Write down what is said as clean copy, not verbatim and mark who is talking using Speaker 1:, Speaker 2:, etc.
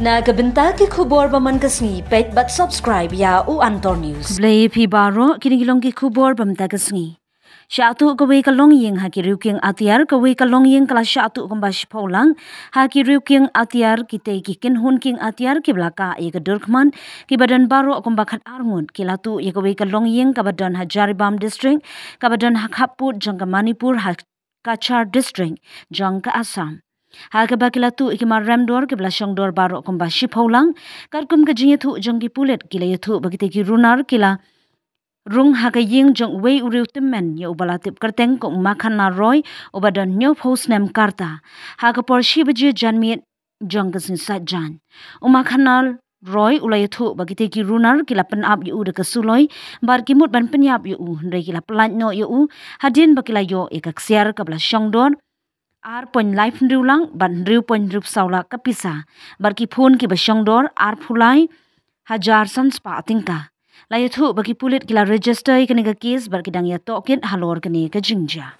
Speaker 1: Na kabenta ki khubor baman kasngi pet but subscribe ya u Antor News.
Speaker 2: Blay pi baro kinigilong ki khubor bamta kasngi. Shatu kawe ka longiing ha ki ruking atiar kawe ka longiing kala shatu kumbash paulang ha ki ruking atiar kite ki kinhun king atiar ki blaka ye ka durkman ki badan baro kumbakat arngun ki latu ye kawe ka longiing ka badan Hajaribam district ka badan Hakhaput jang ka Manipur ha Kachar district jang ka Assam. Haga bakilatu ikimar ramdor ke belasong dor baro kumba shipholang karkum ke jingethu jong ki pulet kila yathu bagite ki runar kila rung haga ying jong wei uriu temen ye ubalatip kerteng ko makhana roy obadan nyo post nem karta haga por shibaji janmit jong kasin sajan umakhanal roy ulayathu bagite ki runar kila penap yu de kasuloi bar kimut ban penyap yu ndai kila pelan no yu hadin bakila yo ekaksiar ka belasong dor ar pon life ndiulang ban ndiu pon rup saula kapisa barki phone ki basong dor ar phulai hajar sans pa tingka layathu baki pulit kila register ikani ka case barki dang ya tokin halor kani ka jingja